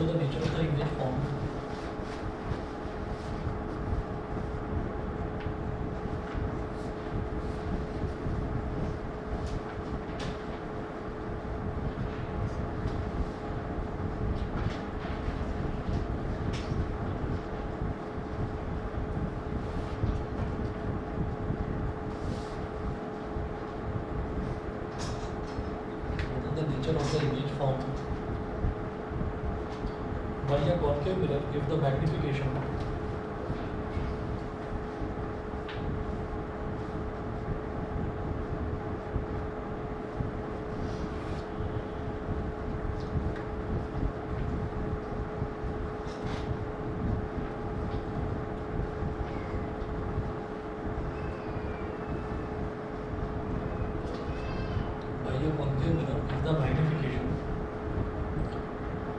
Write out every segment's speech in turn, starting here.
show the nature of the image formed the nature of the image formed by a concave mirror if the magnification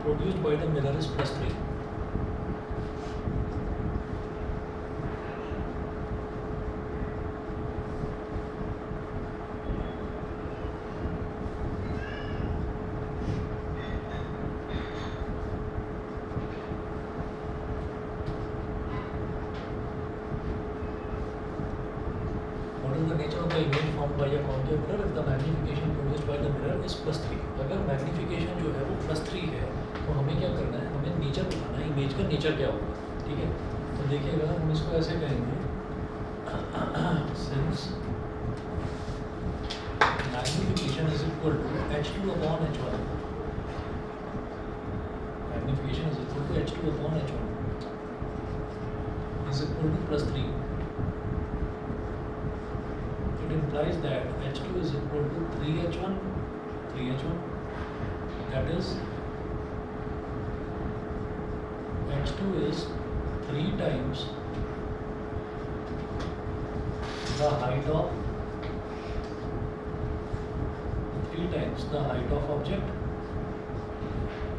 produced by the mirror is +3. What is the nature of the image formed by a concave mirror if the magnification produced by the mirror is +3? अगर magnification जो है वो +3 है तो हमें क्या करना है, हमें नेचर बताना है इमेज का नेचर क्या होगा. ठीक है, तो देखिएगा हम इसको ऐसे कहेंगे since magnification is equal to h2 upon h1. Magnification is equal to h2 upon h1 is equal to +3. It implies that h2 is equal to 3h1, that is h2 is 3 times the height of object.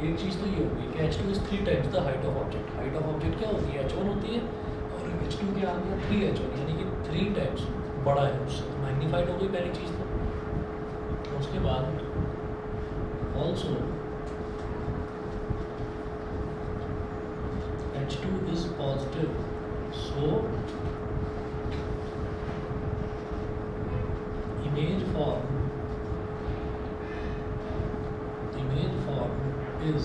एक चीज़ तो ये होगी कि h2 is 3 times the height of object. height of object क्या होती है, h1 होती है, और h2 क्या आ गया 3h1, यानी कि 3 times बड़ा है उससे, तो मैग्नीफाइड हो गई पहली चीज़. तो उसके बाद also h2 is positive, so image form is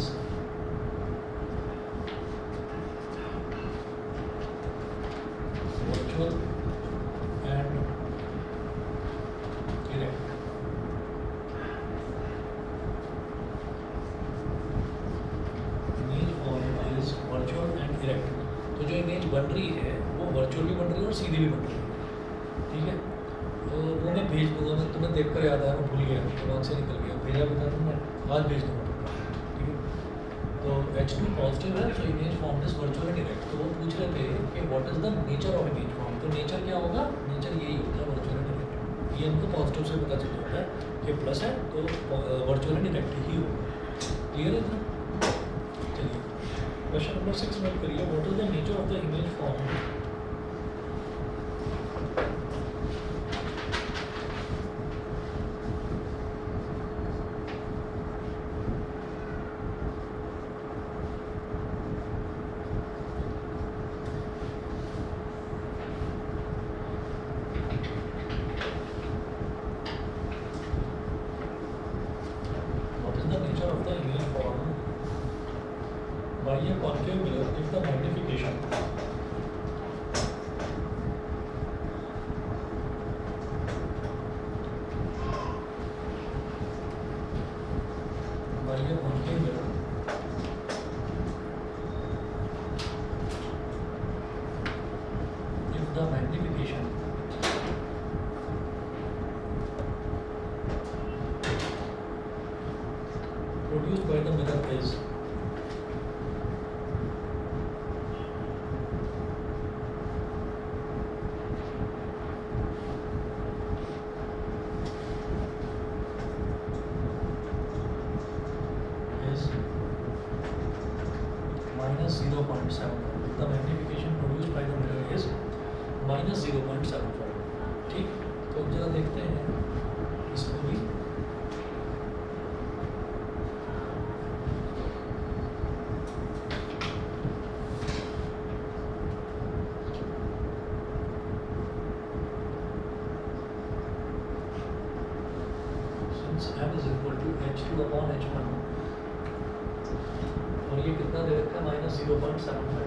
virtual and direct. Image form is virtual and direct. तो जो इमेज बन रही है वो वर्चुअल भी बन रही है और सीधी भी बन रही है. ठीक है, तो वो मैं भेज दूंगा. मैं तुम्हें देख कर याद आया, मैं भूल गया, दिमाग से निकल गया. भेजा बता दूँ, मैं आज भेज दूँगा. ठीक है, तो h2 पॉजिटिव है, तो image form is virtual and direct. तो वो पूछ रहे थे कि what is the nature of image form. तो नेचर क्या होगा, नेचर यही होता है वर्चुअल एंड डायरेक्ट. ये हमको पॉजिटिव से पता चल जाता है कि प्लस है तो वर्चुअल एंड डायरेक्ट ही होगा. क्लियर है इतना? चलिए क्वेश्चन नंबर 6 नोट करिए. What is the nature of the image form by a concave mirror if the magnification produced by the mirror is -0.7. The magnification produced by the mirror is -0.75. ठीक, तो जरा देखते हैं इसको भी. Means m is equal to h2 upon h1, और ये कितना दे रखा है माइनस 0.75।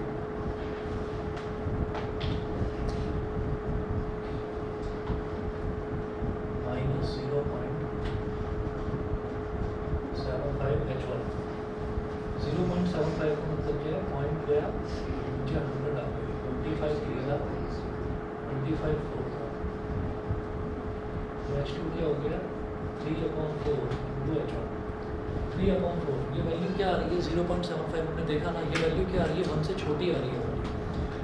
माइनस 0.75 h1, 0.75 का मतलब क्या है, पॉइंट गया नीचे 100 आ गई, 25 गिरेगा, 25 4 था, तो h2 क्या हो गया 3/4 इंटू h1, 3/4। ये वैल्यू क्या आ रही है 0.75, हमने देखा ना, ये वैल्यू क्या आ रही है 1 से छोटी आ रही है।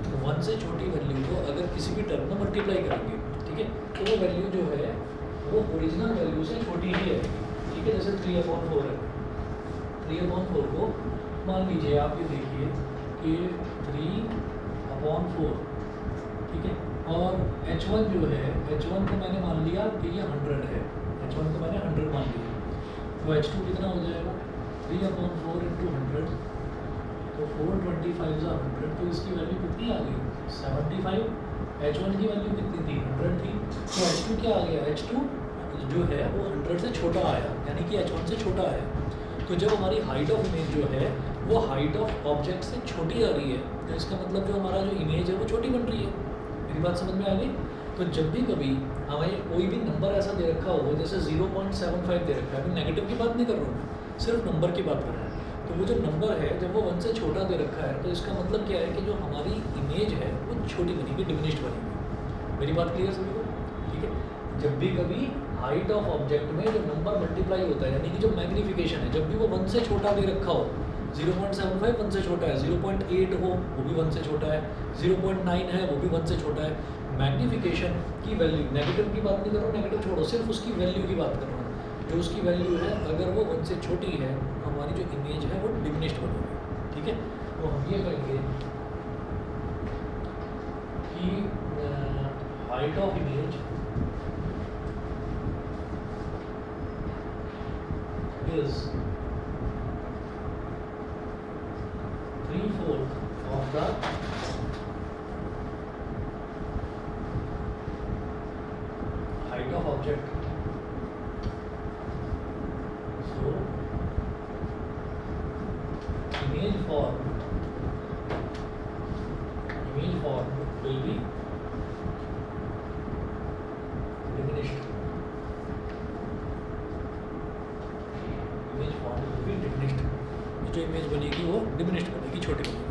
तो 1 से छोटी वैल्यू को अगर किसी भी टर्म में मल्टीप्लाई करेंगे, ठीक है, तो वो वैल्यू जो है वो ओरिजिनल वैल्यू से छोटी ही है, ठीक है। जैसे 3/4 है, 3/4 को मान लीजिए आप ये देखिए कि 3/4, ठीक है, और h1 जो है, h1 को मैंने मान लिया कि ये 100 है, h1 को मैंने 100 मान लिया, तो h2 कितना हो जाएगा 3/4 इंटू 100, तो 425 100, तो इसकी वैल्यू कितनी आ गई 75। h1 की वैल्यू कितनी थी 100 थी, तो h2 क्या आ गया, h2 जो है वो 100 से छोटा आया, यानी कि h1 से छोटा आया। तो जब हमारी हाइट ऑफ इमेज जो है वो हाइट ऑफ ऑब्जेक्ट से छोटी आ रही है, तो इसका मतलब जो हमारा जो इमेज है वो छोटी बन रही है। मेरी बात समझ में आ गई। तो जब भी कभी हमें कोई भी नंबर ऐसा दे रखा हो, जैसे 0.75 दे रखा है, अभी नेगेटिव की बात नहीं कर रहा हूँ, सिर्फ नंबर की बात कर रहा है, तो वो जो नंबर है जब वो 1 से छोटा दे रखा है, तो इसका मतलब क्या है कि जो हमारी इमेज है वो छोटी बनेगी, डिमिनिश्ड बनेगी। मेरी बात क्लियर सभी को, ठीक है। जब भी कभी हाइट ऑफ ऑब्जेक्ट में जो नंबर मल्टीप्लाई होता है, यानी कि जो मैग्नीफिकेशन है, जब भी वो 1 से छोटा दे रखा हो, 0.75 1 से छोटा है, 0.8 हो वो भी 1 से छोटा है, 0.9 है वो भी 1 से छोटा है। मैग्नीफिकेशन की वैल्यू, नेगेटिव की बात नहीं कर रहा हूँ, नेगेटिव छोड़ो, सिर्फ उसकी वैल्यू की बात कर रहा हूँ। जो उसकी वैल्यू है अगर वो 1 से छोटी है, हमारी जो इमेज है वो डिमिनिश्ड बनेगी, ठीक है। तो हम ये कहेंगे कि height of image is 3/4 of the height of object. So image form will be diminished. Image form will be diminished. जो इमेज बनेगी वो डिमिनिश्ड बनेगी, छोटी बनेगी,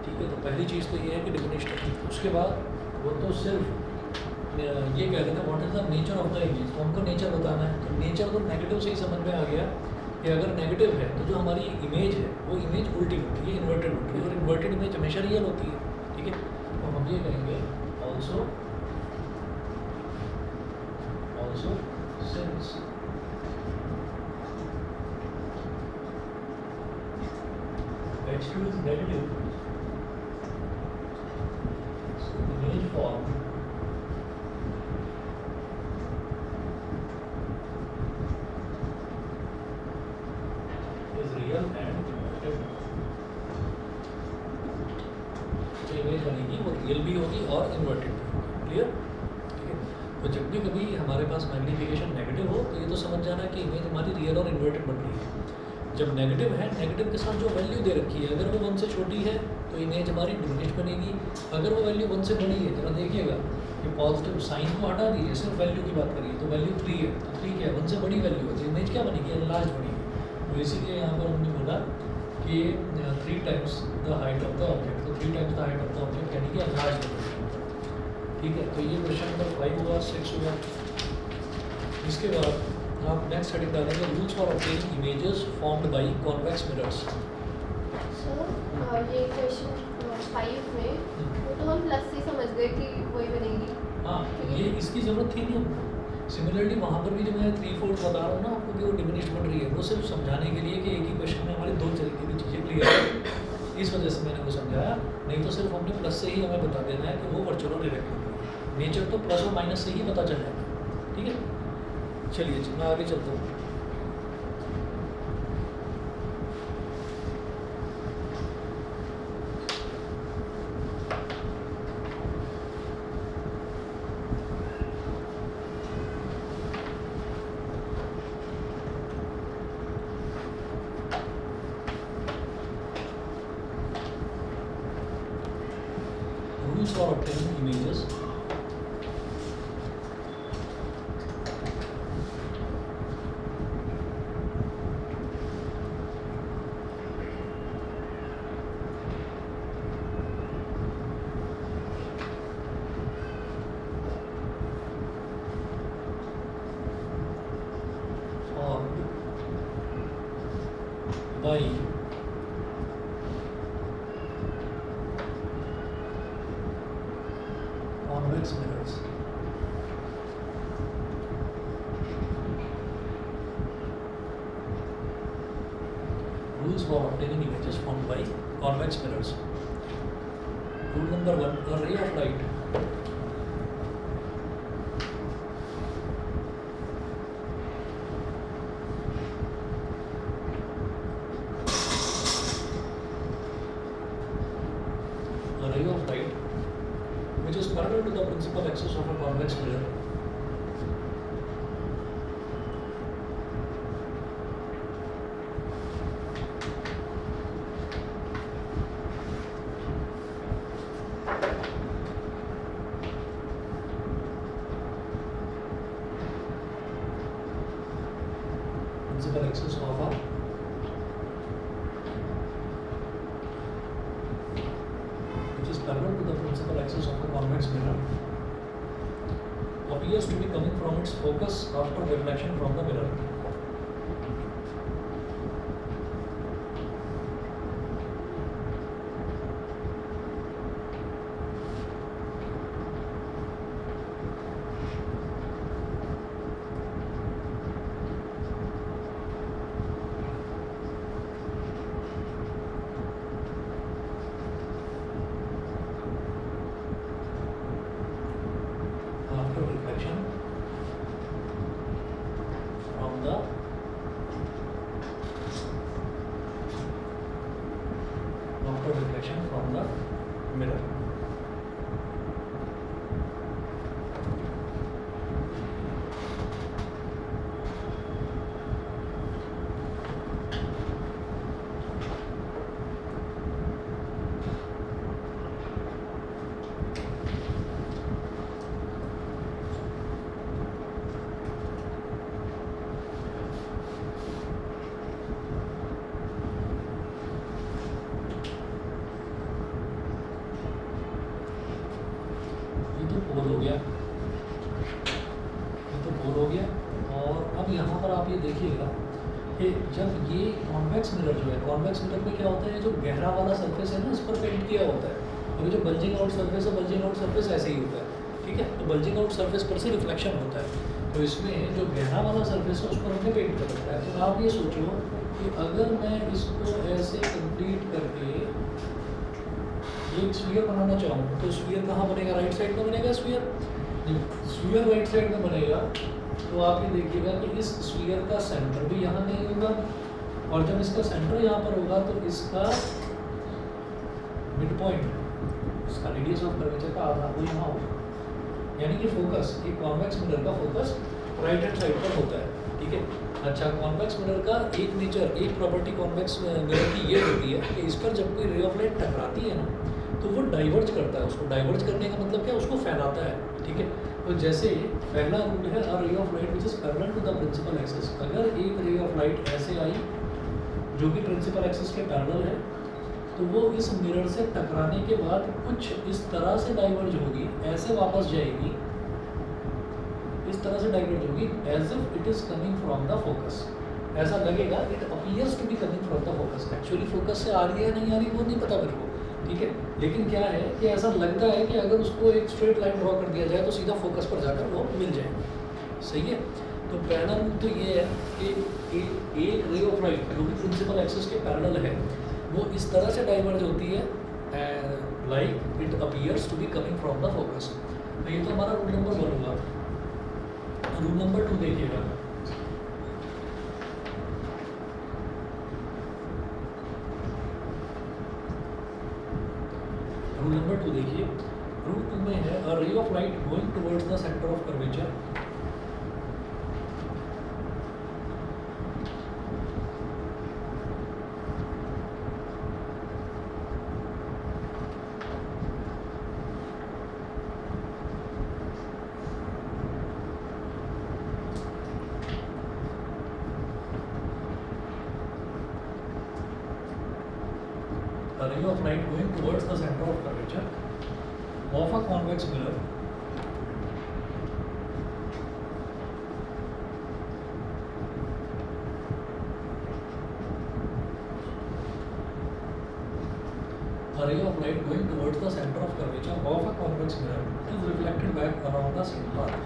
ठीक है। तो पहली चीज़ तो ये है कि डिमिनिश्ड है। उसके बाद वो तो सिर्फ ये कह रहे थे what is the nature of the image, तो हमको नेचर बताना है। तो नेचर तो नेगेटिव से ही समझ में आ गया कि अगर नेगेटिव है तो जो हमारी इमेज है वो इमेज उल्टी होती है, इन्वर्टेड होती है, और इन्वर्टेड इमेज हमेशा रियल होती है, ठीक है। तो हम ये कहेंगे also since H2 is negative, so image form is real and inverted. जो इमेज बनेगी वो रियल भी होगी और इन्वर्टेड भी होगी, क्लियर, ठीक है। तो जब भी कभी हमारे पास मैग्नीफिकेशन नेगेटिव हो तो ये तो समझ जाना कि इमेज हमारी रियल और इन्वर्टेड बन रही है। जब नेगेटिव है, नेगेटिव के साथ जो वैल्यू दे रखी है अगर वो 1 से छोटी है तो इमेज हमारी डिमिनिश्ड बनेगी। अगर वो वैल्यू 1 से बड़ी है, जरा देखिएगा कि पॉजिटिव साइन को हटा दीजिए, सिर्फ वैल्यू की बात करिए, तो वैल्यू 3 है, तो 3 क्या है 1 से बड़ी वैल्यू है, तो इमेज क्या बनेगी, एनलार्ज बनेगी। तो इसीलिए यहाँ पर हमने बोला कि 3 times the height of the object, तो 3 times the height of the object यानी कि एनलार्ज बनेगी, ठीक है। तो ये क्वेश्चन नंबर 5 हुआ, 6 हुआ। इसके बाद आप नेक्स्ट हेडिंग डालेंगे rules for obtaining images formed by convex mirrors. Sir ये क्वेश्चन 5 में वो तो हम प्लस से समझ गए कि वही बनेगी। हाँ, ये इसकी ज़रूरत थी नहीं हमको। सिमिलरली वहाँ पर भी जो मैं 3/4 बता रहा हूँ ना आपको कि वो डिमिनिश्ड बन रही है, वो सिर्फ समझाने के लिए कि एक ही क्वेश्चन में हमारी 2 तरीके की चीज़ें क्लियर है, इस वजह से मैंने वो समझाया। नहीं तो सिर्फ हमने प्लस से ही हमें बता देना है कि वो वर्चुअल और इरेक्ट नेचर तो प्लस और माइनस से ही पता चल जाएगा, ठीक है। चलिए मैं आगे चलता हूँ। rules for obtaining images. By convex mirrors. Rules for obtaining images formed by convex mirrors. Rule number 1: a ray of light which is parallel to the principal axis of a convex mirror parallel to the principal axis of a convex mirror appears to be coming from its focus after reflection from the mirror. Reflection from the mirror. पोल हो गया और अब यहाँ पर आप ये देखिएगा कि जब ये कॉन्वेक्स मिरर जो है, कॉन्वेक्स मिरर में क्या होता है, जो गहरा वाला सरफेस है ना, इस पर पेंट किया होता है, और जो बल्जिंग आउट सरफेस है, बल्जिंग आउट सरफेस ऐसे ही होता है, ठीक है। तो बल्जिंग आउट सरफेस पर से रिफ्लेक्शन होता है, तो इसमें जो गहरा वाला सरफेस है उस पर हमने पेंट कर रखा है। तो आप ये सोचो कि अगर मैं इसको ऐसे कंप्लीट करके एक स्फीयर बनाना चाहूँ तो स्फीयर कहाँ बनेगा, राइट साइड में बनेगा स्फीयर। जब स्फीयर राइट साइड में बनेगा तो आप ये देखिएगा कि इस स्फीयर का सेंटर भी यहाँ नहीं होगा, और जब इसका सेंटर यहाँ पर होगा तो इसका मिड पॉइंट, इसका रेडियस ऑफ कर्वेचर का आधा वो यहाँ होगा, यानी कि फोकस, एक कॉन्वेक्स मिरर का फोकस राइट हैंड साइड पर होता है, ठीक है। अच्छा, कॉन्वेक्स मिरर का एक नेचर, एक प्रॉपर्टी कॉन्वेक्स मिरर की ये होती है कि इस पर जब कोई रे ऑफ लाइट टकराती है ना तो वो डाइवर्ज करता है, उसको डाइवर्ज करने का मतलब क्या, उसको फैलाता है, ठीक है। तो जैसे पहला रूल है a ray of light which is parallel to the principal axis, अगर एक रे ऑफ लाइट ऐसे आई जो कि प्रिंसिपल एक्सिस के पैरेलल है तो वो इस मिरर से टकराने के बाद कुछ इस तरह से डाइवर्ज होगी, ऐसे वापस जाएगी, इस तरह से डाइवर्ज होगी as if it is coming from the focus. ऐसा लगेगा it appears to be coming from the focus, actually focus से आ रही है नहीं आ रही वो नहीं पता मेरे को, ठीक है। लेकिन क्या है कि ऐसा लगता है कि अगर उसको एक स्ट्रेट लाइन ड्रॉ कर दिया जाए तो सीधा फोकस पर जाकर वो मिल जाएगा, सही है। तो पहला तो ये है कि एक रे ऑफ लाइट जो भी प्रिंसिपल एक्सिस के पैरेलल है वो इस तरह से डाइवर्ज होती है like it appears to be coming from the focus. तो ये तो हमारा रूल नंबर 1 होगा। रूल नंबर 2 देखिएगा, रूल नंबर 2 देखिए, रूल 2 में है a ray of light going towards the centre of curvature a ray of light going towards the center of curvature of a convex mirror a ray of light going towards the center of curvature of a convex mirror is reflected back around the same path.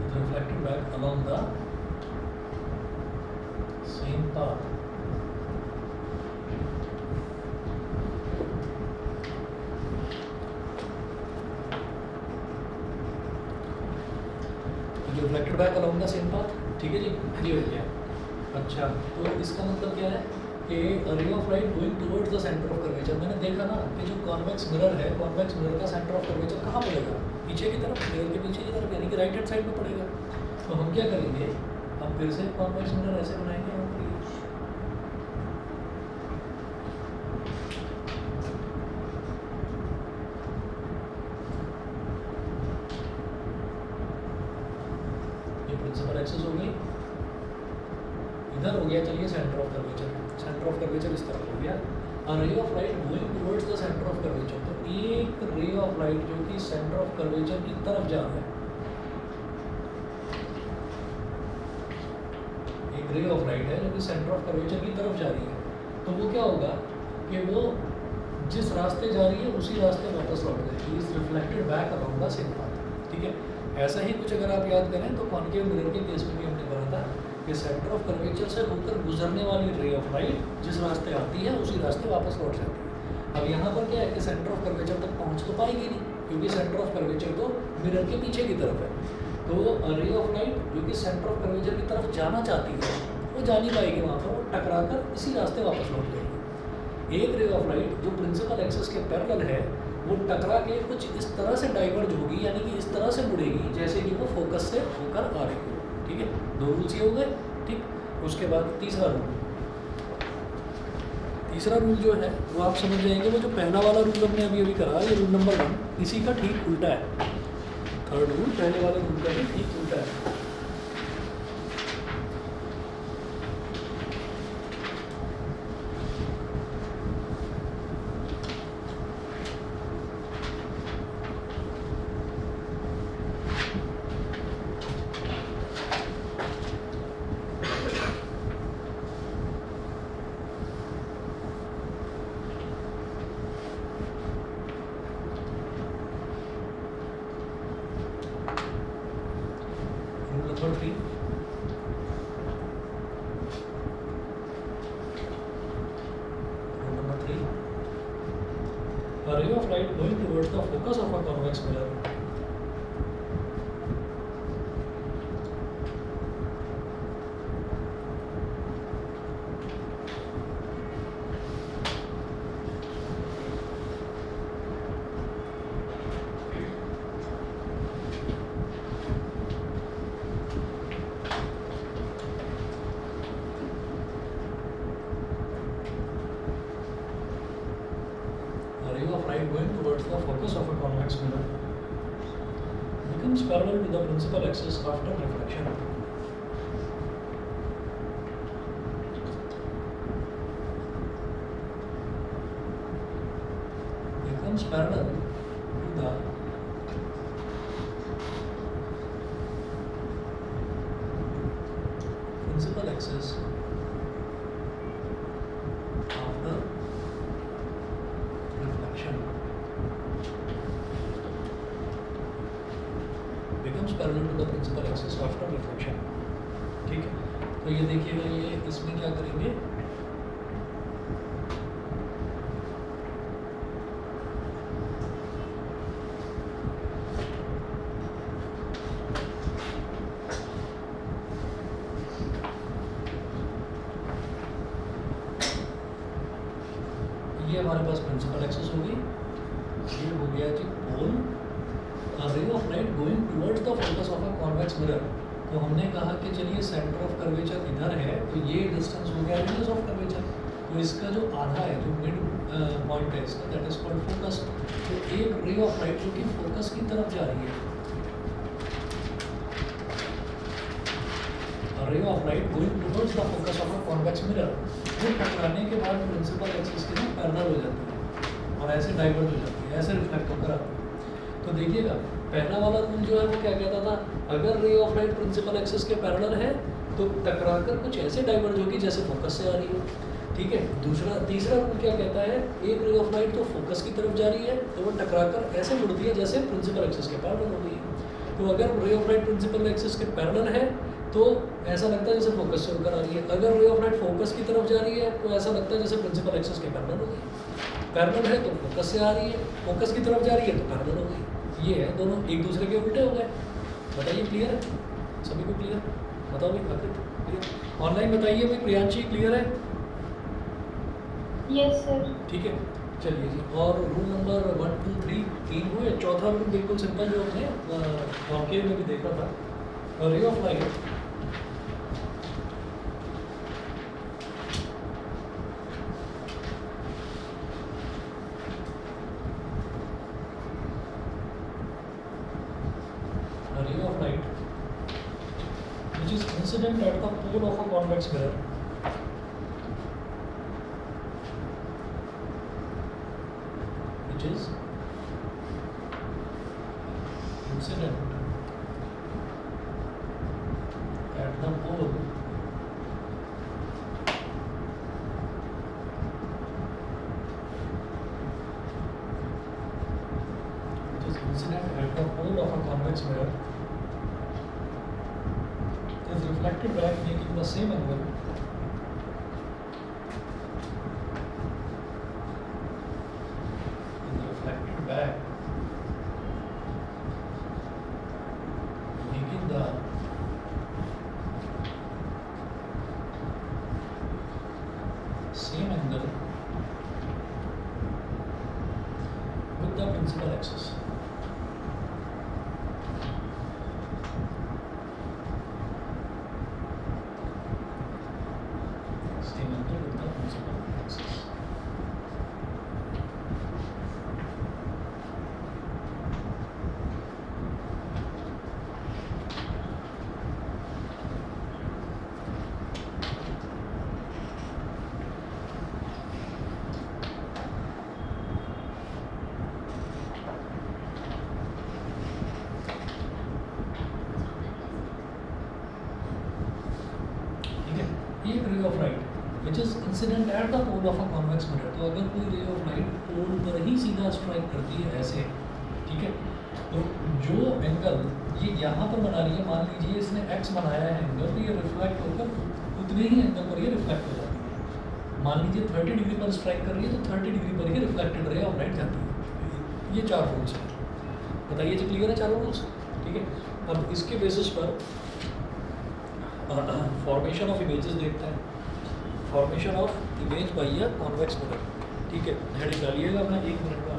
Is reflected back along the same path. Reflected back along the same path, ठीक है जी, ये हो गया। अच्छा, तो इसका मतलब क्या है कि रे of light going towards the centre of curvature. मैंने देखा ना कि जो कॉन्वेक्स मिरर है, कॉन्वेक्स मिरर का सेंटर ऑफ कर्वेचर कहाँ पड़ेगा? पीछे की तरफ, मिरर के पीछे की तरफ, यानी कि राइट हैंड साइड में पड़ेगा। तो हम क्या करेंगे, हम फिर से कॉन्वेक्स मिरर ऐसे बनाएंगे, हम प्रिंसिपल एक्सिस हो गई, इधर हो गया, चलिए centre of curvature, centre of curvature इस तरफ हो गया। A ray of light going towards the centre of curvature, तो एक रे ऑफ लाइट जो कि सेंटर ऑफ कर्वेचर की तरफ जा रहा है, एक रे ऑफ लाइट है जो कि सेंटर ऑफ कर्वेचर की तरफ जा रही है, तो वो क्या होगा कि वो जिस रास्ते जा रही है उसी रास्ते वापस लौट जाएगी। Is reflected back around the same path, ठीक है। ऐसा ही कुछ अगर आप याद करें तो कॉन्केव मिरर के केस में भी हमने कहा था कि सेंटर ऑफ कर्वेचर से होकर गुजरने वाली रे ऑफ लाइट जिस रास्ते आती है उसी रास्ते वापस लौट जाती है। अब यहाँ पर क्या है कि सेंटर ऑफ कर्वेचर तक पहुँच तो पाएगी नहीं, क्योंकि सेंटर ऑफ कर्वेचर तो मिरर के पीछे की तरफ है। तो रे ऑफ लाइट जो कि सेंटर ऑफ कर्वेचर की तरफ जाना चाहती है वो जा नहीं पाएगी, वहाँ पर वो टकरा कर इसी रास्ते वापस लौट जाएगी। एक रे ऑफ लाइट जो प्रिंसिपल एक्सिस के पैरेलल है वो टकरा के कुछ इस तरह से डाइवर्ज होगी, यानी कि इस तरह से मुड़ेगी जैसे कि वो फोकस से होकर आ रही हो, ठीक है। दो रूल्स ये हो गए, ठीक। उसके बाद तीसरा रूल, तीसरा रूल जो है वो आप समझ जाएंगे, वो जो पहला वाला रूल हमने अभी अभी करा, ये रूल नंबर 1 इसी का ठीक उल्टा है। थर्ड रूल पहले वाले रूल का भी ठीक उल्टा है। Number 3, number 3, a ray of light going towards the focus of a convex mirror of light going towards the focus of a convex mirror becomes parallel to the principal axis after reflection. Becomes parallel to the principal axis after reflection. Becomes parallel to the principal axis after reflection, ठीक है। तो ये देखिएगा, ये इसमें क्या करेंगे, ये हमारे पास प्रिंसिपल एक्सिस होगी, ये हो गया जी pole. Ray of light going towards the focus of a convex mirror, तो हमने कहा कि चलिए सेंटर ऑफ कर्वेचर इधर है, तो ये डिस्टेंस हो गया रेडियस ऑफ कर्वेचर। तो इसका जो आधा है, जो मिड पॉइंट है इसका, दैट इज कॉल्ड फोकस। तो एक रे ऑफ लाइट जो कि फोकस की तरफ जा रही है, रे of light going towards the focus of a convex mirror, वो टकराने के बाद प्रिंसिपल एक्सिस के साथ पैरेलल हो जाती है और ऐसे डाइवर्ज हो जाती है, ऐसे रिफ्लेक्ट होकर आती है। तो देखिएगा पहला वाला रूल जो है वो क्या कहता था, अगर ray of light principal axis के पैरेलल है तो टकराकर कुछ ऐसे डाइवर्ज होगी जैसे फोकस से आ रही है, ठीक है। तीसरा रूल क्या कहता है, एक रे ऑफ लाइट तो फोकस की तरफ जा रही है तो वो टकराकर ऐसे मुड़ती है जैसे प्रिंसिपल एक्सिस के पैरेलल हो गई है। तो अगर ray of light principal axis के पैरेलल है तो ऐसा लगता है जैसे फोकस से होकर आ रही है, अगर रे ऑफ लाइट फोकस की तरफ जा रही है तो ऐसा लगता है जैसे प्रिंसिपल एक्सिस के पैरेलल हो गई। पैरेलल है तो फोकस से आ रही है, फोकस की तरफ जा रही है तो पैरेलल हो गई। ये है, दोनों एक दूसरे के उल्टे हो गए। बताइए क्लियर है सभी को? क्लियर? बताओ भाई आकृत क्लियर? ऑनलाइन बताइए भाई, प्रियांशी क्लियर है? Yes sir. ठीक है, चलिए जी। और रूल नंबर 1 2 3 3 हुए। चौथा रूल बिल्कुल सिंपल जो हमने वाक्य में भी देखा था, रे of light which is incident at the pole of a convex mirror which is incident at the pole of a convex mirror is reflected back making the same angle making the same angle with the principal axis. Same angle with the principal axis. एक ray of light which is incident at the pole of a convex mirror, तो अगर कोई रे of light pole पर ही सीधा strike करती है ऐसे, ठीक है, तो जो एंगल ये यहाँ पर बना रही है, मान लीजिए इसने एक्स बनाया है एंगल, तो ये रिफ्लेक्ट होकर उतने ही एंगल पर ये रिफ्लेक्ट हो जाती है। मान लीजिए 30 डिग्री पर स्ट्राइक कर रही है तो 30 डिग्री पर ही रिफ्लेक्टेड रे ऑफ लाइट जाती है। ये 4 रूल्स हैं, बताइए जी क्लियर है चारों रूल्स? ठीक है, अब इसके बेसिस पर फॉर्मेशन ऑफ इमेजेस देखते हैं। Formation of image by a convex mirror, ठीक है, हेडिंग डालिएगा मैं 1 मिनट का।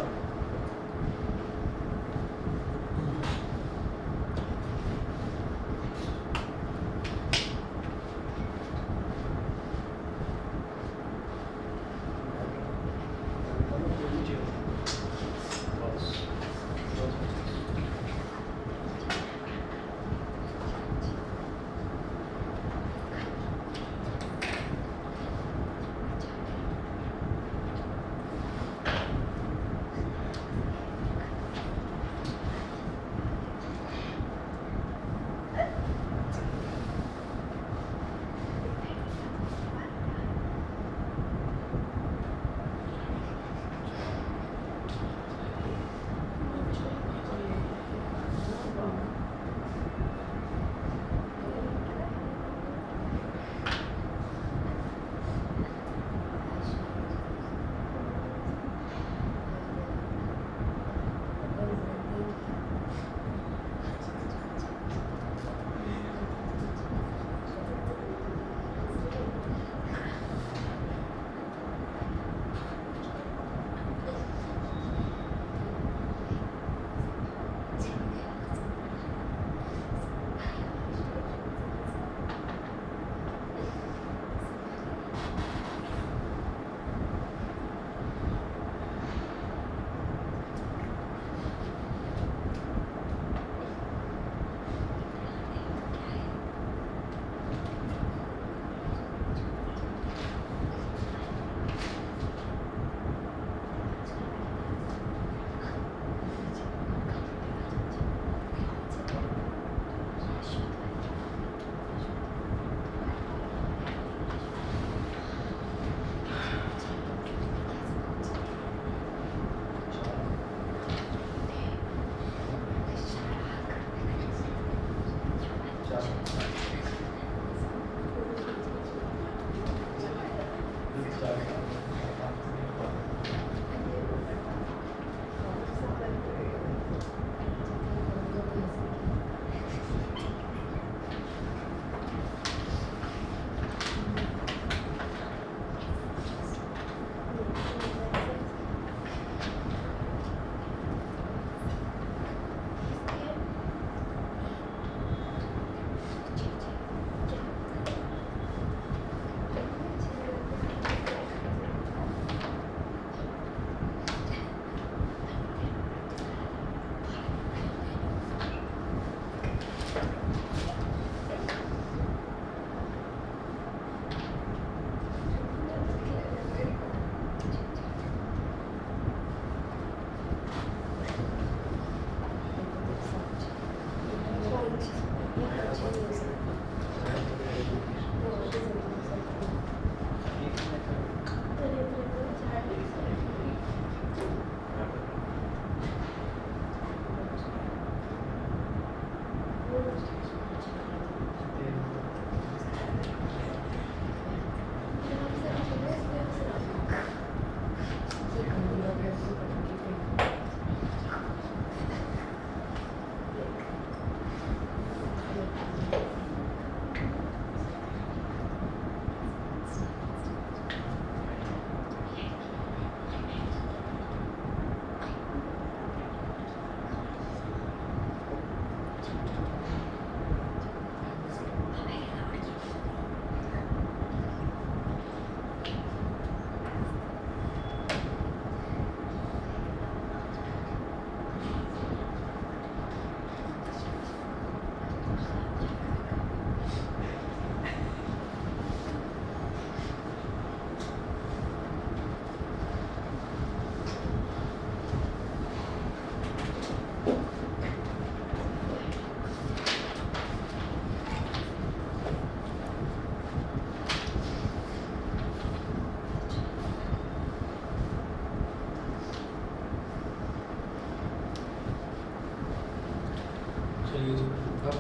चलिए जी, अब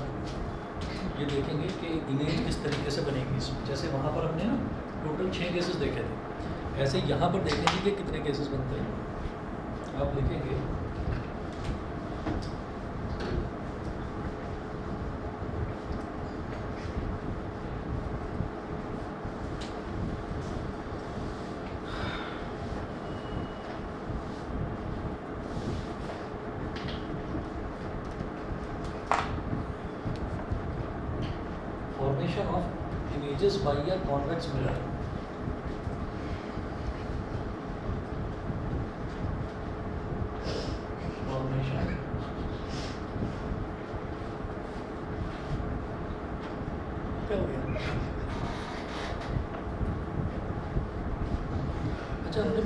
ये देखेंगे कि इमेज किस तरीके से बनेगी इसमें। जैसे वहाँ पर हमने ना टोटल 6 केसेस देखे थे, ऐसे यहाँ पर देखेंगे कि कितने केसेस बनते हैं। आप देखेंगे formation of images by a convex mirror. Formation क्या हो गया? अच्छा, हमने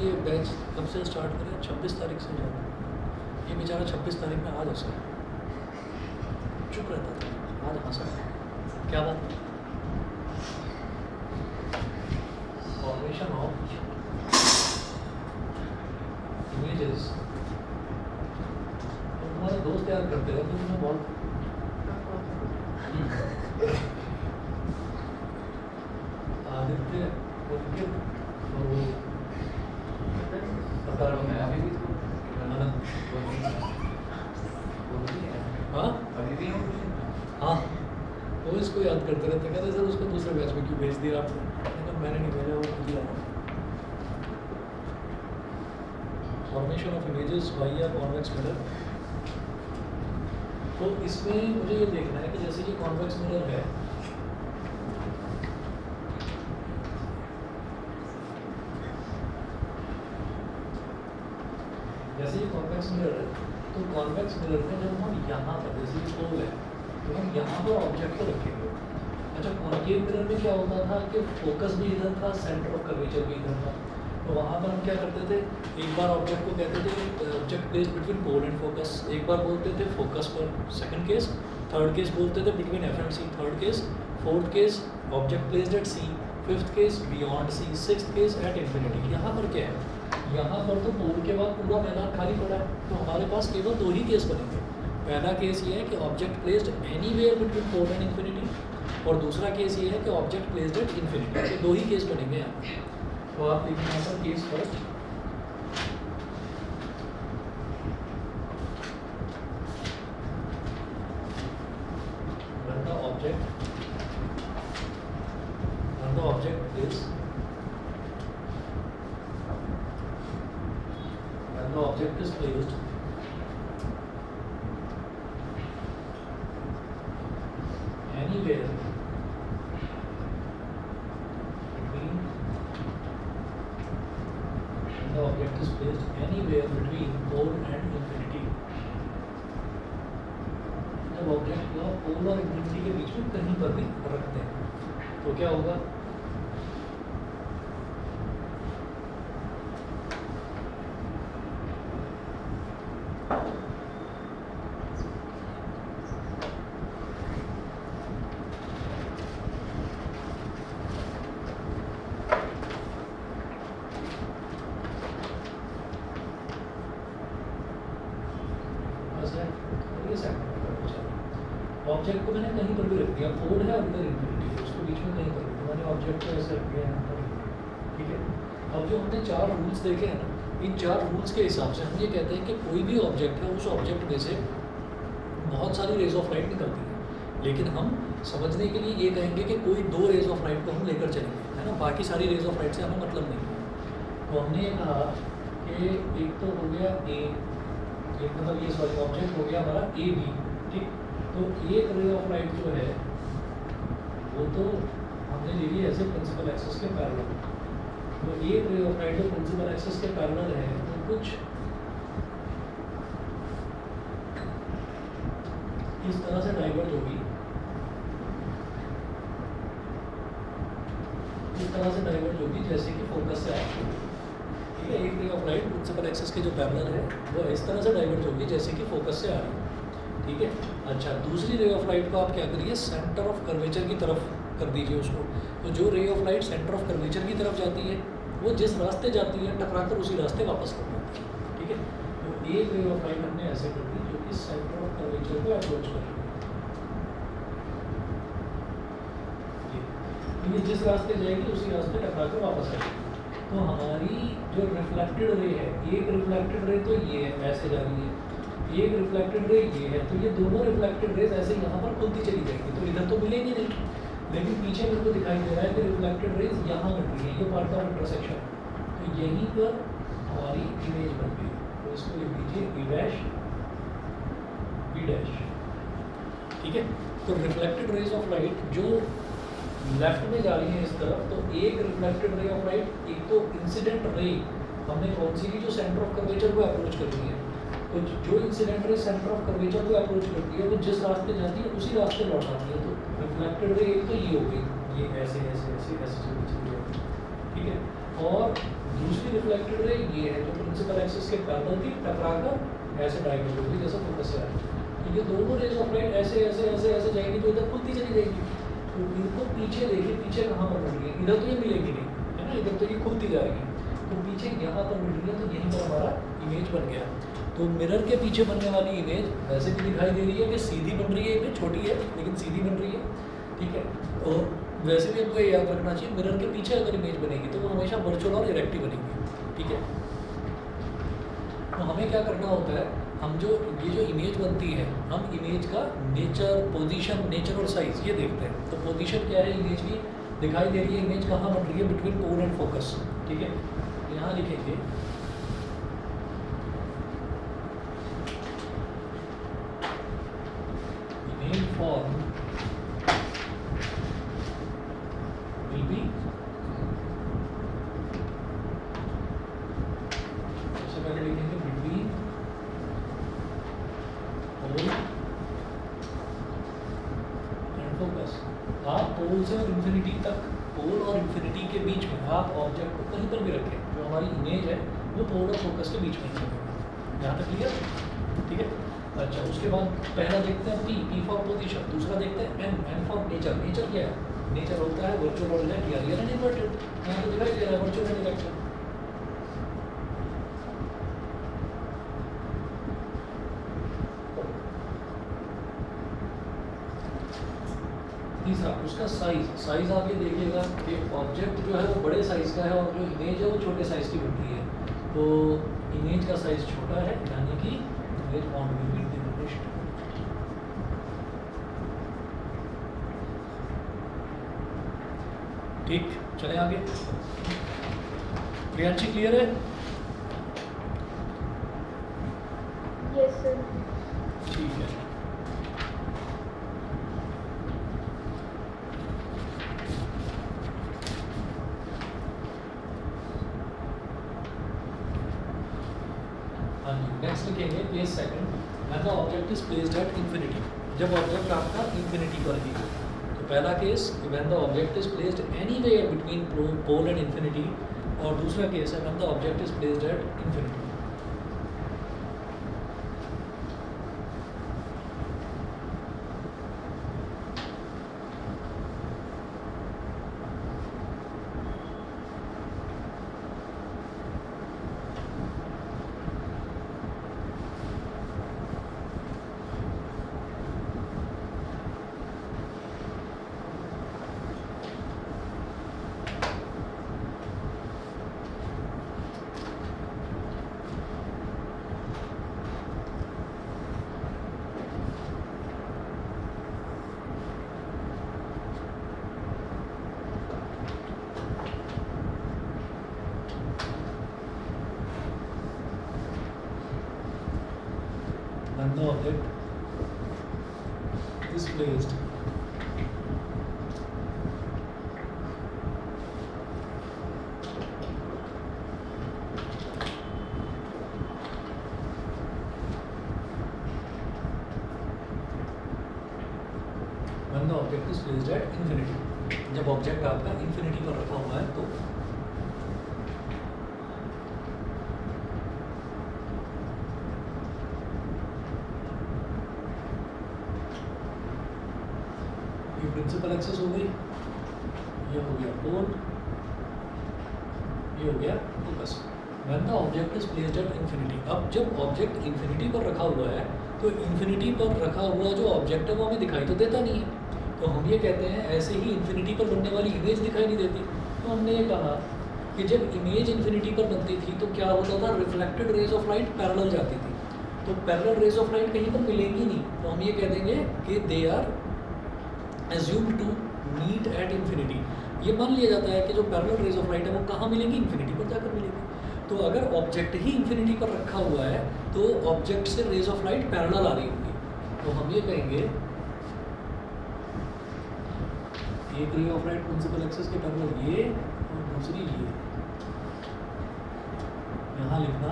ये बैच कब से स्टार्ट करें? 26 तारीख से जाना। ये बेचारा 26 तारीख में आज हंसा, चुप रहता था, आज हंसा। क्या बात? Formation of images. तुम्हारे दोस्त याद करते रहे तो तुम्हें बहुत आदित्य उनके और वो पता नहीं अभी भी हाँ अभी भी हाँ, वो इसको याद करते रहते, कहते सर उसको दूसरे बैच में क्यों भेज दिया आपने? मैंने नहीं भेजा, वो खुद ही आया। Formation of images bye a convex mirror. तो इसमें मुझे ये देखना है कि जैसे ये कॉन्वेक्स मिरर है, जैसे ये कॉन्वेक्स मिरर है, तो कॉन्वेक्स मिरर में जब हम यहाँ पर, जैसे ये पोल है, तो हम यहाँ पर ऑब्जेक्ट को रखेंगे। अच्छा, कॉन्केव मिरर में क्या होता था कि फोकस भी इधर था, सेंटर ऑफ कर्वेचर भी इधर था। तो वहाँ पर हम क्या करते थे, एक बार ऑब्जेक्ट को कहते थे object place between pole and focus, एक बार बोलते थे फोकस पर, सेकंड केस, थर्ड केस बोलते थे between F and C, third case, fourth case object placed at C, fifth case beyond C, sixth case at infinity. यहाँ पर क्या है, यहाँ पर तो पोल के बाद पूरा मैदान खाली पड़ा है, तो हमारे पास केवल 2 ही केस बनेंगे। पहला केस ये है कि object placed anywhere between pole and infinity, और दूसरा केस ये है कि ऑब्जेक्ट प्लेस्ड एट इन्फिनिटी। तो 2 ही केस बनेंगे यहाँ। तो आप देखिए यहाँ पर case first, when the object is placed anywhere between, when the object is placed anywhere between pole and infinity, जब ऑब्जेक्ट को पोल और इन्फिनिटी के बीच में कहीं पर भी रखते हैं तो क्या होगा, ऑब्जेक्ट को मैंने कहीं पर भी रख दिया, पोल है और इधर इन्फिनिटी है, उसको बीच में कहीं पर भी, तो मैंने ऑब्जेक्ट को ऐसे रख दिया यहाँ पर, ठीक है। अब जो हमने 4 रूल्स देखे हैं ना, इन 4 रूल्स के हिसाब से हम ये कहते हैं कि कोई भी ऑब्जेक्ट है, उस ऑब्जेक्ट में से बहुत सारी रेज ऑफ लाइट निकलती है, लेकिन हम समझने के लिए ये कहेंगे कि कोई 2 रेज ऑफ लाइट को हम लेकर चलेंगे, है ना, बाकी सारी रेज ऑफ लाइट से हमें मतलब नहीं है। तो हमने ये कहा कि एक तो हो गया ए, एक मतलब ये सॉरी ऑब्जेक्ट हो गया हमारा ए बी, ठीक। तो एक रे ऑफ लाइट जो है वो तो हमने ले ली ऐसे प्रिंसिपल एक्सिस के पैरेलल, तो एक रे ऑफ लाइट जो प्रिंसिपल एक्सिस के पैरेलल है तो कुछ इस तरह से डाइवर्ज होगी, इस तरह से डाइवर्ज होगी जैसे कि फोकस से आती है, ठीक है। एक ray of light principal axis के जो पैरेलल है वो इस तरह से डाइवर्ज होगी जैसे कि फोकस से आ रही है, ठीक है। अच्छा, दूसरी रे ऑफ लाइट को आप क्या करिए, सेंटर ऑफ कर्वेचर की तरफ कर दीजिए उसको। तो जो रे of light centre of curvature की तरफ जाती है वो जिस रास्ते जाती है टकराकर उसी रास्ते वापस कर जाती है, ठीक है। तो एक रे ऑफ लाइट हमने ऐसे कर दी जो कि सेंटर ऑफ कर्वेचर को अप्रोच कर रही है, ये जिस रास्ते जाएगी उसी रास्ते टकराकर वापस आएगी। तो हमारी जो रिफ्लेक्टेड रे है, एक रिफ्लेक्टेड रे तो ये है ऐसे जा रही है, एक रिफ्लेक्टेड रे ये है, तो ये दोनों रिफ्लेक्टेड रेज ऐसे यहाँ पर खुलती चली जाएगी, तो इधर तो मिलेंगे नहीं, लेकिन पीछे मेरे को दिखाई दे रहा है कि रिफ्लेक्टेड रेज यहाँ मिल रही है, ये पार्ट ऑफ इंटरसेक्शन, तो यहीं पर हमारी इमेज बन गई। तो इसको लिख दीजिए बी डैश बी डैश, ठीक है। तो रिफ्लेक्टेड रेज ऑफ लाइट जो लेफ्ट में जा रही है इस तरफ, तो एक रिफ्लेक्टेड रे ऑफ लाइट, एक तो इंसिडेंट रे हमने कौन सी ली जो सेंटर ऑफ कर्वेचर को अप्रोच कर रही है, तो जो incident ray centre of curvature को अप्रोच करती है वो जिस रास्ते जाती है उसी रास्ते लौट आती है। तो रिफ्लेक्टेड रे एक तो ये हो गई, ये ऐसे ऐसे ऐसे ऐसे चली जाती है, ठीक है। और दूसरी रिफ्लेक्टेड रे ये है जो प्रिंसिपल एक्सिस के पैरेलल थी, टकराकर ऐसे डाइवर्ज होगी जैसे फोकस से आ रही है। तो ये दोनों रेज ऑफ लाइट ऐसे ऐसे ऐसे ऐसे जाएंगी तो इधर खुलती चली जाएगी। तो इनको पीछे देखिए, पीछे कहाँ पर मिल रही है, इधर तो ये मिलेगी नहीं, है ना, इधर तो ये खुलती जाएगी, तो पीछे यहाँ पर मिल रही है, तो यहीं पर हमारा इमेज बन गया। तो मिरर के पीछे बनने वाली इमेज वैसे भी दिखाई दे रही है कि सीधी बन रही है, इमेज छोटी है लेकिन सीधी बन रही है, ठीक है। और वैसे भी हमको ये याद रखना चाहिए, मिरर के पीछे अगर इमेज बनेगी तो वो हमेशा वर्चुअल और इरेक्ट बनेगी, ठीक है। तो हमें क्या करना होता है, हम जो ये जो इमेज बनती है, हम इमेज का नेचर, पोजीशन, नेचर और साइज ये देखते हैं। तो पोजीशन क्या है, इमेज की दिखाई दे रही है, इमेज कहाँ बन रही है, बिटवीन पोल एंड फोकस, ठीक है। यहाँ लिखेंगे इमेज फॉर्म विल बी, सबसे पहले लिखेंगे बिटवीन पोल एंड फोकस। आप पोल से और इन्फिनिटी तक, पोल और इन्फिनिटी के बीच में आप ऑब्जेक्ट को कहीं पर भी रखें, जो हमारी इमेज है वो पोल और फोकस के बीच में ही है। यहाँ तक क्लियर, ठीक है। अच्छा, उसके बाद पहला देखते हैं पी फॉर पोजीशन, दूसरा देखते हैं एन फॉर नेचर। नेचर क्या है, नेचर होता है वर्चुअल और रियल एंड इन्वर्टेड। यहाँ तो दिखाई दे रहा है वर्चुअल एंड इन्वर्टेड। तीसरा उसका साइज आप ये देखिएगा कि ऑब्जेक्ट जो है वो बड़े साइज़ का है और जो इमेज है वो छोटे साइज़ की बन रही है। तो इमेज का साइज़ छोटा है, यानी कि image form will be diminished. ठीक, चले आगे। प्रियांशी क्लियर है? Yes sir. ठीक है। नेक्स्ट लिखेंगे place second, when the object is placed at infinity. जब ऑब्जेक्ट आपका इंफिनिटी पर ही है। तो पहला case when the object is placed anywhere between pole and infinity, और दूसरा केस है when the object is placed at infinity. when the object is placed when the object is placed at infinity, जब object आपका infinity पर रखा हुआ है तो ये प्रिंसिपल एक्सेस हो गई, ये हो गया पोल, ये हो गया focus. When the object is placed at infinity, अब जब ऑब्जेक्ट इंफिनिटी पर रखा हुआ है तो इंफिनिटी पर रखा हुआ जो ऑब्जेक्ट है वो हमें दिखाई तो देता नहीं है, तो हम ये कहते हैं ऐसे ही इंफिनिटी पर बनने वाली इमेज दिखाई नहीं देती। तो हमने ये कहा कि जब इमेज इंफिनिटी पर बनती थी तो क्या होता था, reflected raise of light parallel जाती थी, तो पैरेलल रेज ऑफ लाइट कहीं पर मिलेंगी नहीं, तो हम ये कह देंगे कि they are assumed to meet at infinity। ये मान लिया जाता है कि जो पैरेलल रेज ऑफ लाइट है वो कहाँ मिलेंगी, इंफिनिटी पर जाकर मिलेगी। तो अगर ऑब्जेक्ट ही इंफिनिटी पर रखा हुआ है तो ऑब्जेक्ट से रेज ऑफ लाइट पैरेलल आ रही होंगी, तो हम ये कहेंगे एक ray of light principal axis के पैरेलल ये और दूसरी ये, यहाँ लिखना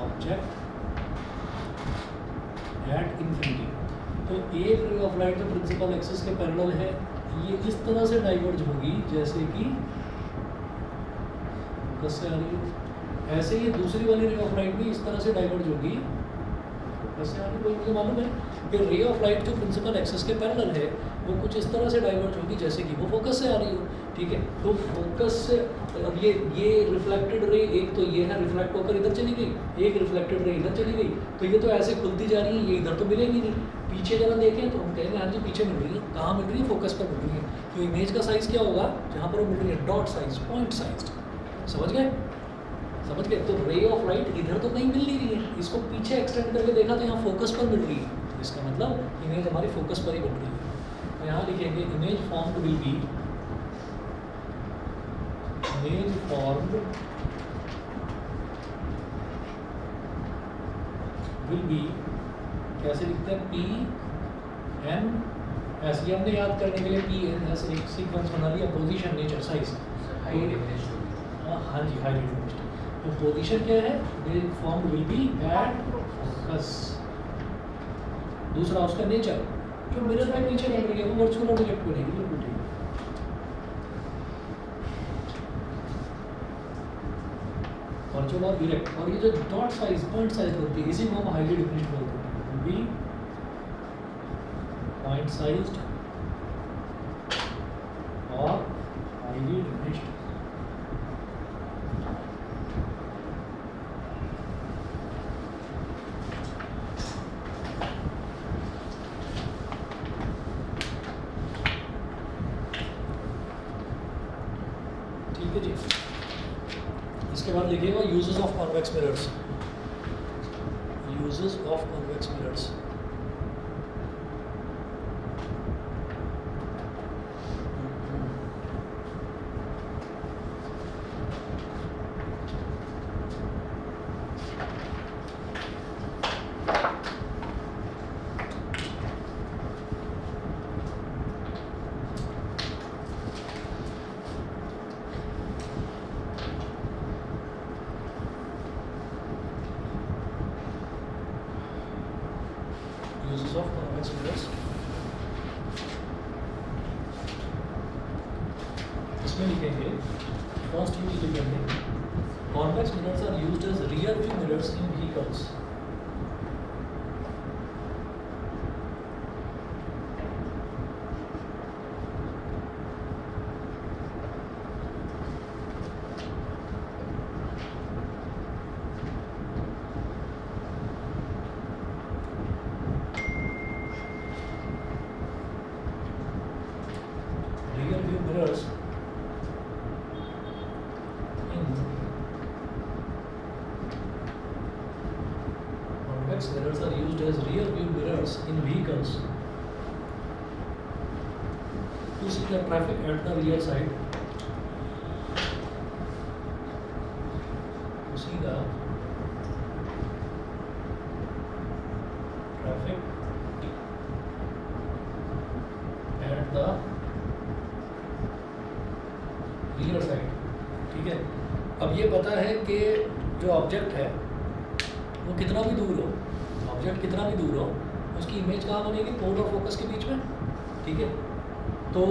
ऑब्जेक्ट एट इंफिनिटी। तो एक रे ऑफ लाइट जो प्रिंसिपल एक्सिस के पैरेलल है ये इस तरह से डाइवर्ज होगी जैसे कि फोकस से आ रही हो, ऐसे ही दूसरी वाली रे ऑफ लाइट भी इस तरह से डाइवर्ज होगी फोकस से आ रही हो। मुझे मालूम है कि रे ऑफ लाइट जो प्रिंसिपल एक्सिस के पैरेलल है वो कुछ इस तरह से डाइवर्ज होगी जैसे कि वो फोकस से आ रही हो, ठीक है। तो फोकस से अब ये रिफ्लेक्टेड रे, एक तो ये है रिफ्लेक्ट होकर इधर चली गई, एक रिफ्लेक्टेड रे इधर चली गई, तो ये तो ऐसे खुलती जा रही है, ये इधर तो मिलेगी नहीं। पीछे जरा देखें तो हम कहेंगे हाँ जी पीछे मिल रही है, कहाँ मिल रही है, फोकस पर मिल रही है। तो इमेज का साइज़ क्या होगा जहाँ पर वो मिल रही है, डॉट साइज, पॉइंट साइज। समझ गए, समझ गए। तो रे ऑफ लाइट इधर तो कहीं मिल नहीं रही है, इसको पीछे एक्सटेंड करके देखा तो यहाँ फोकस पर मिल रही है, इसका मतलब इमेज हमारी फोकस पर ही बन रही है। तो यहाँ लिखेंगे image formed will be, image formed will be, कैसे लिखते हैं, पी एन, ऐसे हमने याद करने के लिए पी एन ऐसे एक सीक्वेंस बना लिया, पोजीशन, नेचर, साइज। हाँ जी, हाई डिफिनिशन। तो पोजीशन क्या है, image formed will be at focus. दूसरा उसका नेचर, जो मिरर में नीचे बन रही है वो वर्चुअल ऑब्जेक्ट बनेगी, बिल्कुल ठीक। वर्चुअल और डायरेक्ट, और ये जो डॉट साइज, पॉइंट साइज होती है इसी को हम हाईली डिफिनिशन बोलते हैं, बी पॉइंट साइज्ड और हाईली डिफिनिशन। ठीक है जी। इसके बाद लिखिएगा uses of convex mirrors, uses of convex mirrors. Uses of convex mirrors, इसमें लिखेंगे फर्स्ट यूज लिखेंगे, convex mirrors are used as rear view mirrors in vehicles। Rear view mirrors in convex mirrors are used as rear view mirrors in vehicles to see the traffic at the rear side, to see the ठीक है। अब ये पता है कि जो object है वो कितना भी दूर हो, ऑब्जेक्ट कितना भी दूर हो, उसकी इमेज कहाँ बनेगी, पोल और फोकस के बीच में, ठीक है। तो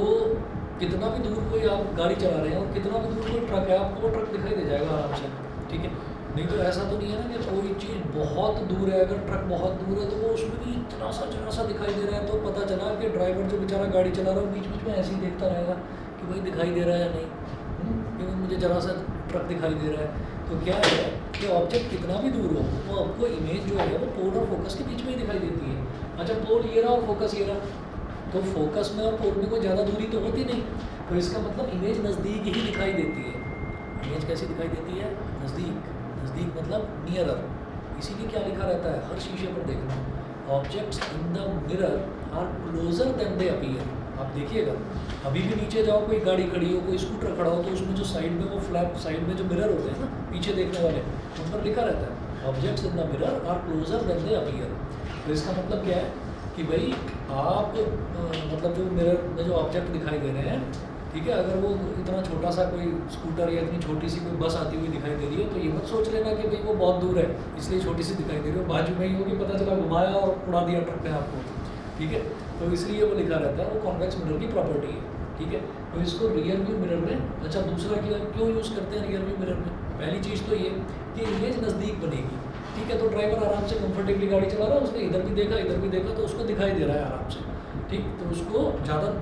कितना भी दूर कोई आप गाड़ी चला रहे हैं और कितना भी दूर कोई ट्रक है, आपको वो ट्रक दिखाई दे जाएगा आराम से, ठीक है। नहीं तो ऐसा तो नहीं है ना कि कोई चीज़ बहुत दूर है, अगर ट्रक बहुत दूर है तो वो उसमें भी इतना सा जरा सा दिखाई दे रहा है, तो पता चला कि ड्राइवर जो बेचारा गाड़ी चला रहा है बीच बीच में ऐसे ही देखता रहेगा कि भाई दिखाई दे रहा है या नहीं, क्योंकि मुझे जरा सा ट्रक दिखाई दे रहा है। तो क्या है कि ऑब्जेक्ट कितना भी दूर हो वो आपको इमेज जो है वो पोल और फोकस के बीच में ही दिखाई देती है। अच्छा, पोल ये रहा और फोकस ये रहा, तो फोकस में और पोल में कोई ज़्यादा दूरी तो होती नहीं, तो इसका मतलब इमेज नज़दीक ही दिखाई देती है। इमेज कैसी दिखाई देती है, नज़दीक, नज़दीक मतलब नियरर। इसीलिए क्या लिखा रहता है हर शीशे पर देखना, objects in the mirror are closer than they appear. आप देखिएगा अभी भी नीचे जाओ, कोई गाड़ी खड़ी हो, कोई स्कूटर खड़ा हो, तो उसमें जो साइड में वो फ्लैप साइड में जो मिरर होते हैं ना पीछे देखने वाले, उन पर लिखा रहता है objects in the mirror are closer than they appear. तो इसका मतलब क्या है कि भाई आप मतलब जो मिरर में जो ऑब्जेक्ट दिखाई दे रहे हैं, ठीक है, अगर वो इतना छोटा सा कोई स्कूटर या इतनी छोटी सी कोई बस आती हुई दिखाई दे रही है, तो ये मत सोच लेना कि भाई वो बहुत दूर है इसलिए छोटी सी दिखाई दे रही है, बाजू में ही होगी, पता चला घुमाया और उड़ा दिया ट्रक ने आपको, ठीक है। तो इसलिए वो लिखा रहता है, वो कॉन्वेक्स मिरर की प्रॉपर्टी है, ठीक है। तो इसको रियर व्यू मिरर में, अच्छा दूसरा क्यों यूज़ करते हैं रियर व्यू मिरर में, पहली चीज़ तो ये कि इमेज नज़दीक बनेगी, ठीक है। तो ड्राइवर आराम से कंफर्टेबली गाड़ी चला रहा है, उसने इधर भी देखा तो उसको दिखाई दे रहा है आराम से, ठीक। तो उसको ज़्यादा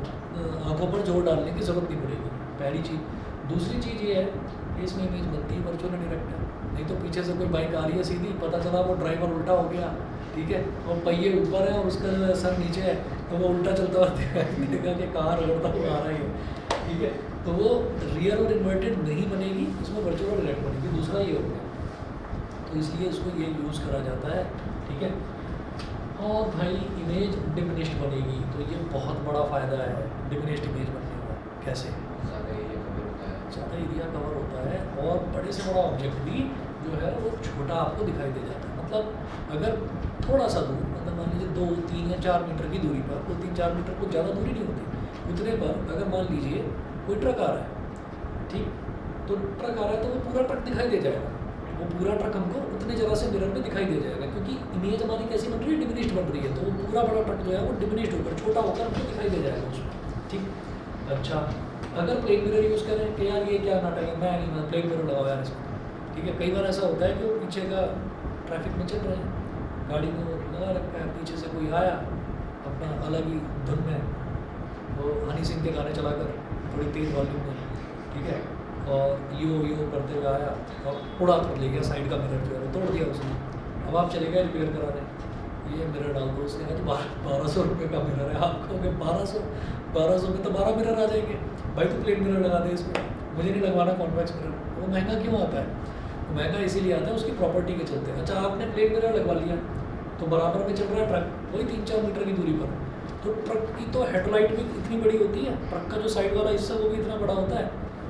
आंखों पर जोर डालने की ज़रूरत नहीं पड़ेगी, पहली चीज़। दूसरी चीज़ ये है कि इसमें इमेज बनती है वर्चुअल डायरेक्टर, नहीं तो पीछे से कोई बाइक आ रही है सीधी, पता चला वो ड्राइवर उल्टा हो गया, ठीक है, और पहिए ऊपर है और उसका सर नीचे है, तो वो उल्टा चलता हुआ दिखेगा कि कार उड़ता हुआ आ रही है, ठीक है। तो वो रियर और इन्वर्टेड नहीं बनेगी, इसमें वर्चुअल डायरेक्ट बनेगी। दूसरा ये हो गया, तो इसलिए इसको ये यूज़ करा जाता है, ठीक है। और भाई इमेज डिमिनिश्ड बनेगी, तो ये बहुत बड़ा फ़ायदा है डिमिनिश्ड इमेज बनने का। कैसे, ज़्यादा एरिया कवर होता है और बड़े से बड़ा ऑब्जेक्ट भी जो है वो छोटा आपको दिखाई दे जाता है। मतलब अगर थोड़ा सा दूर, मतलब मान लीजिए 2, 3 या 4 मीटर की दूरी पर, तो 3-4 मीटर को ज़्यादा दूरी नहीं होती, उतने पर अगर मान लीजिए कोई ट्रक आ रहा है, ठीक, तो ट्रक आ रहा है तो वो पूरा ट्रक दिखाई दे जाएगा, वो पूरा ट्रक हमको उतने जगह से मिरर में दिखाई दे जाएगा, क्योंकि इमेज हमारी कैसी बन रही है, डिमिनिश्ड बन रही है, तो वो पूरा बड़ा ट्रक जो है वो डिमिनिश्ड होकर छोटा होकर हमको दिखाई दे जाएगा उसमें, ठीक। अच्छा, अगर प्लेन मिरर यूज़ करें कि यार ये क्या नाटक है, मैं प्लेन मिरर लगाओ यार इसमें, ठीक है। कई बार ऐसा होता है कि वो पीछे का ट्रैफिक में चल रहे हैं, गाड़ी में वो लगा रखा है, पीछे से कोई आया अपना अलग ही धुन में, वो हनी सिंह के गाने चलाकर थोड़ी तेज़ वॉल्यूम में, ठीक है, और यो करते हुए आया और उड़ा कर ले गया साइड का मिरर जो है वो तोड़ दिया उसने। अब आप चले गए रिपेयर कराने, ये मिरर डाल दो, उसने कहा तो 1200 रुपये का मिरर है, आप कहोगे 1200 में तो 12 मिरर आ जाएंगे, भाई तो प्लेन मिरर लगा दे इसमें, मुझे नहीं लगवाना कॉन्वेक्स मिरर। वो महंगा क्यों आता है, वो महंगा इसीलिए आता है उसकी प्रॉपर्टी के चलते। अच्छा, आपने प्लेन मिरर लगवा लिया तो बराबर में चल रहा है ट्रक, वही 3-4 मीटर की दूरी पर, तो ट्रक की तो हेडलाइट भी इतनी बड़ी होती है, ट्रक का जो साइड वाला हिस्सा वो भी इतना बड़ा होता है,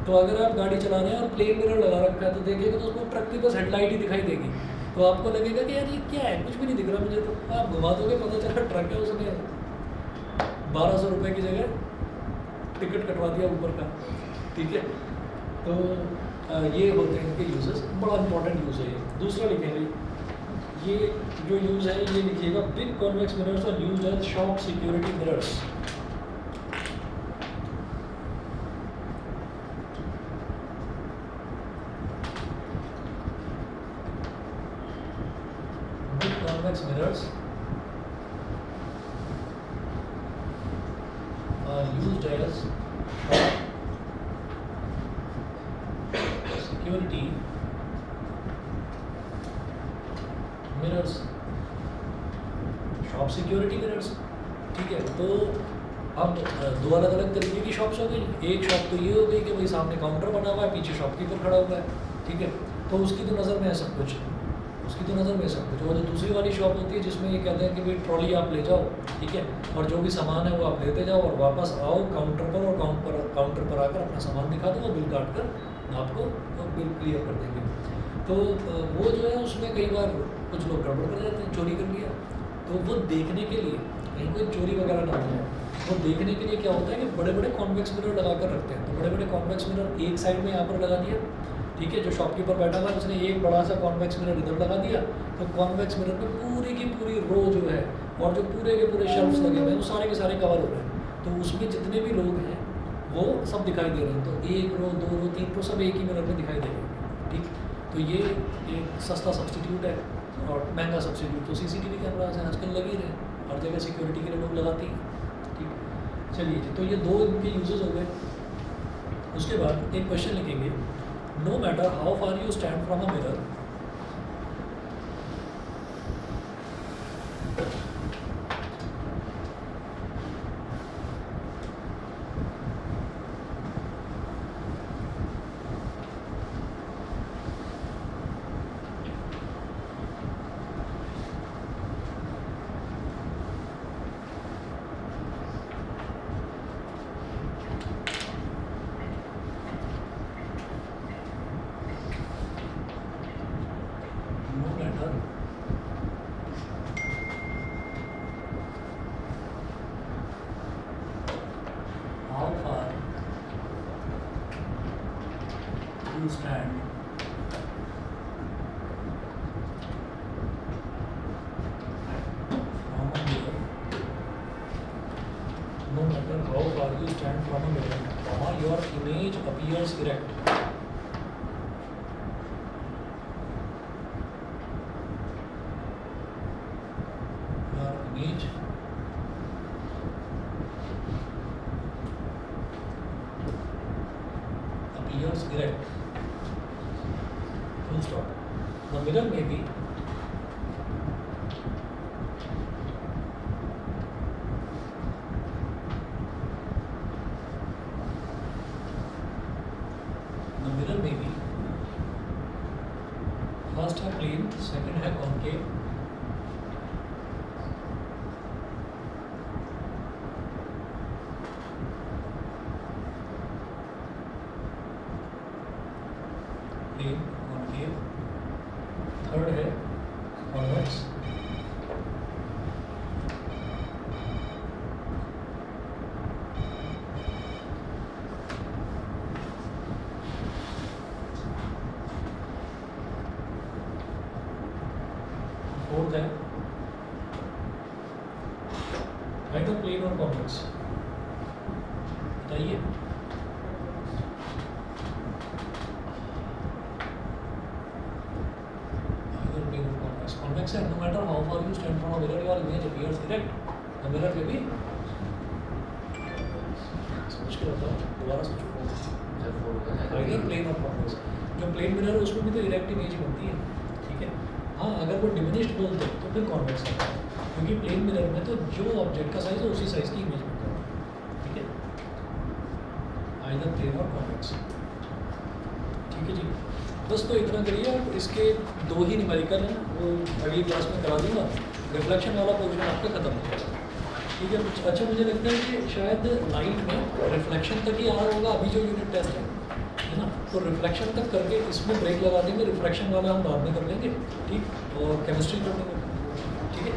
तो अगर आप गाड़ी चला रहे हैं और प्लेन मिरर लगा रखा है तो देखिएगा तो उसको ट्रक की बस हेडलाइट ही दिखाई देगी, तो आपको लगेगा कि यार ये क्या है, कुछ भी नहीं दिख रहा मुझे, तो आप घुमा दोगे पता चला ट्रक है, उसने 1200 रुपये की जगह टिकट कटवा दिया ऊपर का, ठीक है। तो ये होते हैं इनके यूजेस, बड़ा इंपॉर्टेंट यूज़ है ये। दूसरा लिखेंगे, ये जो यूज़ है ये लिखिएगा, big convex mirrors are used as shop security mirrors. Convex mirrors are used as security mirrors, shop security mirrors, ठीक है। तो अब 2 अलग अलग तरीके की शॉप्स हो गई। एक शॉप तो ये हो गई कि भाई सामने काउंटर बना हुआ है, पीछे शॉपकीपर खड़ा हुआ है, ठीक है, तो उसकी तो नज़र में है सब कुछ, उसकी तो नज़र में सब कुछ। और जो दूसरी वाली शॉप होती है जिसमें ये कहते हैं कि भाई ट्रॉली आप ले जाओ, ठीक है, और जो भी सामान है वो आप लेते जाओ और वापस आओ काउंटर पर, और काउंटर पर आकर अपना सामान दिखा दो, बिल काट कर आपको बिल क्लियर कर देंगे। तो वो जो है उसमें कई बार कुछ लोग गड़बड़ कर जाते हैं, चोरी कर लिया, तो वो देखने के लिए कहीं कोई चोरी वगैरह ना हो जाए, वो देखने के लिए क्या होता है कि बड़े बड़े कॉन्वेक्स मिरर लगा कर रखते हैं। तो बड़े बड़े कॉन्वेक्स मिरर एक साइड में यहाँ पर लगा दिया, ठीक है। जो शॉपकीपर बैठा हुआ है उसने एक बड़ा सा कॉन्वेक्स मिरर इधर लगा दिया, तो कॉन्वेक्स मिरर में पूरी की पूरी रो जो है और जो पूरे के पूरे शेल्फ्स लगे हुए हैं वो सारे के सारे कवर हो रहे हैं। तो उसमें जितने भी लोग हैं वो सब दिखाई दे रहे हैं। तो एक रो, दो रो, तीन रो सब एक ही मिरर में दिखाई दे रहे हैं, ठीक। तो ये एक सस्ता सब्स्टिट्यूट है और महंगा सब्स्टिट्यूट तो सीसीटीवी कैमराज हैं, आजकल लगे रहे हैं, हर जगह सिक्योरिटी के लिए लोग लगाते हैं, ठीक। चलिए जी, तो ये दो इनके यूजेस हो गए। उसके बाद एक क्वेश्चन लिखेंगे, no matter how far you stand from a mirror, no matter how far you stand from a mirror, no matter how far you stand from a mirror, your image appears erect. Your image appears erect. Full stop. The mirror may be first है plane, second है concave, plane, concave, third है convex, fourth है either plane और convex। बताइए either plane or convex। convex है no matter how far you stand from a mirror your image appears erect। the mirror may be सोच के बताओ, दोबारा सोचो। either plane और convex। जो प्लेन मिरर है उसमें भी तो इरेक्ट इमेज बनती है, ठीक है। हाँ, अगर वो डिमिनिश्ड बोलते हैं तो फिर कॉन्वेक्स आता है, क्योंकि प्लेन मिरर में तो जो ऑब्जेक्ट का साइज है उसी साइज की इमेज बनता है, ठीक है। आइदर प्लेन और कॉन्वेक्स, ठीक है जी। बस तो इतना करिए। और इसके दो ही न्यूमेरिकल हैं, वो अगली क्लास में करा दूंगा। रिफ्लेक्शन वाला पोर्शन आपका खत्म हो जाएगा, ठीक है। अच्छा, मुझे लगता है कि शायद लाइट में रिफ्लेक्शन तक ही आ रहा होगा अभी जो यूनिट टेस्ट है ना। तो रिफ्लेक्शन तक करके इसमें ब्रेक लगा देंगे, रिफ्लेक्शन वाला हम बाद में कर लेंगे, ठीक। और केमिस्ट्री कर लेंगे, ठीक है।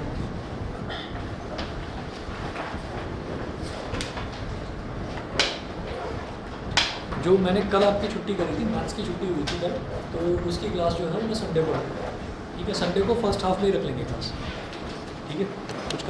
जो मैंने कल आपकी छुट्टी करी थी, मैथ्स की छुट्टी हुई थी कल, तो उसकी क्लास जो है मैं संडे को रखूँगा, ठीक है। संडे को फर्स्ट हाफ में ही रख लेंगे क्लास।